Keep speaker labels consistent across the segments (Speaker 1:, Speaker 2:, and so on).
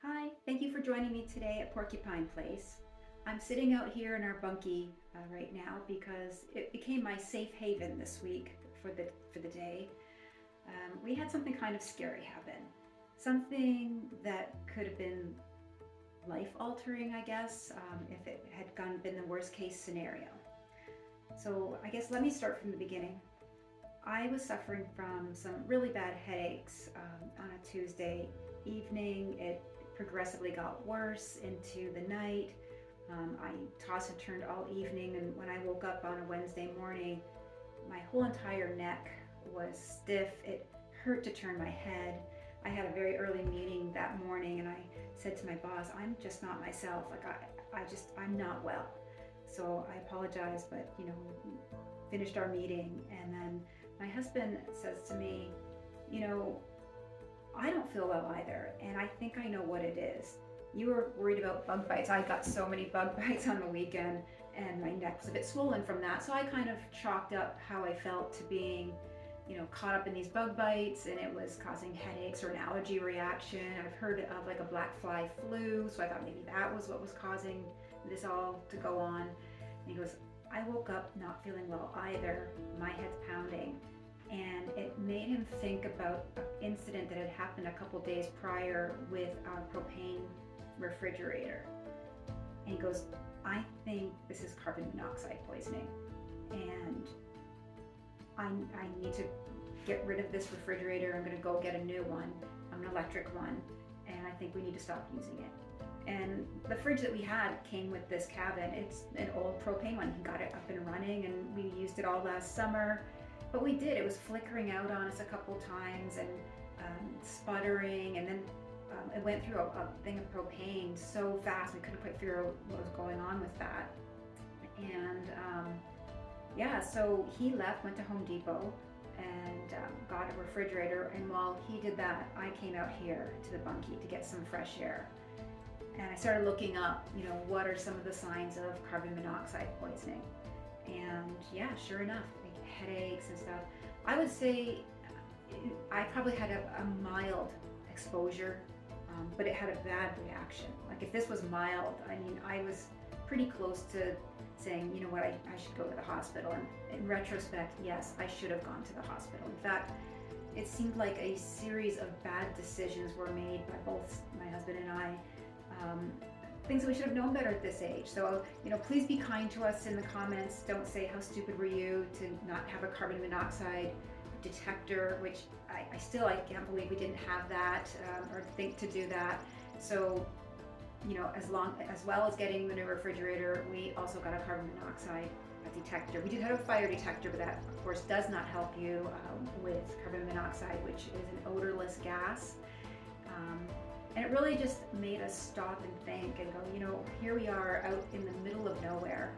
Speaker 1: Hi, thank you for joining me today at Porcupine Place. I'm sitting out here in our bunkie right now because it became my safe haven this week for the day. We had something kind of scary happen, something that could have been life altering, I guess, if it had been the worst case scenario. So I guess let me start from the beginning. I was suffering from some really bad headaches on a Tuesday evening. It progressively got worse into the night. I tossed and turned all evening, and when I woke up on a Wednesday morning, my whole entire neck was stiff. It hurt to turn my head. I had a very early meeting that morning, and I said to my boss, "I'm just not myself. I'm not well." So I apologized, but finished our meeting, and then my husband says to me, you know, I don't feel well either, and I think I know what it is. You were worried about bug bites. I got so many bug bites on the weekend, and my neck was a bit swollen from that. So I kind of chalked up how I felt to being, caught up in these bug bites, and it was causing headaches or an allergy reaction. I've heard of like a black fly flu, so I thought maybe that was what was causing this all to go on. And he goes, I woke up not feeling well either. My head's pounding. And it made him think about an incident that had happened a couple days prior with our propane refrigerator. And he goes, I think this is carbon monoxide poisoning. And I need to get rid of this refrigerator. I'm going to go get a new one, an electric one. And I think we need to stop using it. And the fridge that we had came with this cabin. It's an old propane one. He got it up and running, and we used it all last summer. But we did. It was flickering out on us a couple times and sputtering, and then it went through a thing of propane so fast we couldn't quite figure out what was going on with that. And so he left, went to Home Depot, and got a refrigerator. And while he did that, I came out here to the bunkie to get some fresh air. And I started looking up, what are some of the signs of carbon monoxide poisoning? And yeah, sure enough, like headaches and stuff. I would say I probably had a mild exposure, but it had a bad reaction. Like if this was mild, I was pretty close to saying, you know what, I should go to the hospital. And in retrospect, yes, I should have gone to the hospital. In fact, it seemed like a series of bad decisions were made by both my husband and I. Things that we should have known better at this age. So, please be kind to us in the comments. Don't say, how stupid were you to not have a carbon monoxide detector, which I can't believe we didn't have that or think to do that. So, as well as getting the new refrigerator, we also got a carbon monoxide detector. We did have a fire detector, but that, of course, does not help you with carbon monoxide, which is an odorless gas. And it really just made us stop and think and go, here we are out in the middle of nowhere.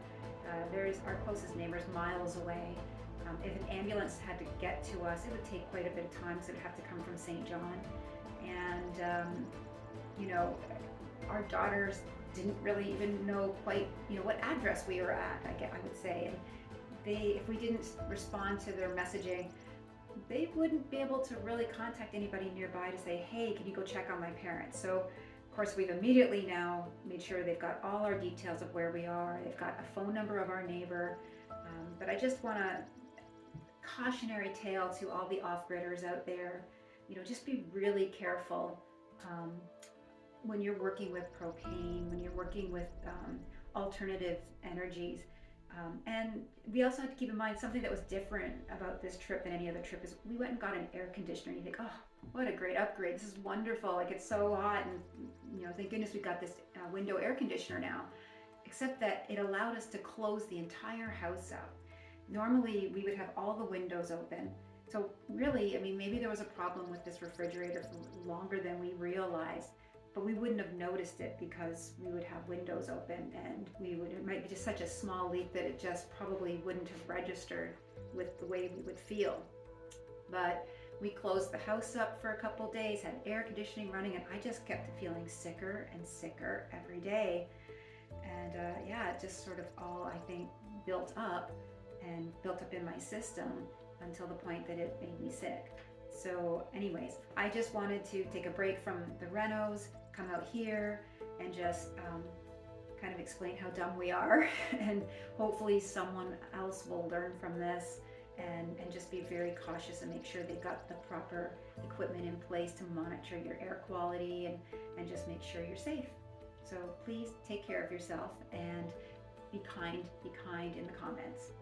Speaker 1: There's our closest neighbors miles away. If an ambulance had to get to us, it would take quite a bit of time, so it would have to come from St. John. And, our daughters didn't really even know quite, what address we were at, I would say. And if we didn't respond to their messaging, they wouldn't be able to really contact anybody nearby to say, hey, can you go check on my parents? So, of course, we've immediately now made sure they've got all our details of where we are. They've got a phone number of our neighbor. But I just want to cautionary tale to all the off-gridders out there. Just be really careful when you're working with propane, when you're working with alternative energies. And we also have to keep in mind something that was different about this trip than any other trip is we went and got an air conditioner. And you think, oh, what a great upgrade. This is wonderful. Like, it's so hot. And, thank goodness we got this window air conditioner now. Except that it allowed us to close the entire house up. Normally, we would have all the windows open. So really, maybe there was a problem with this refrigerator for longer than we realized. But we wouldn't have noticed it because we would have windows open, and it might be just such a small leak that it just probably wouldn't have registered with the way we would feel. But we closed the house up for a couple days, had air conditioning running, and I just kept feeling sicker and sicker every day. And it just sort of all, I think, built up in my system until the point that it made me sick. So anyways, I just wanted to take a break from the renos come out here and just kind of explain how dumb we are, and hopefully someone else will learn from this and just be very cautious and make sure they've got the proper equipment in place to monitor your air quality and just make sure you're safe. So please take care of yourself and be kind in the comments.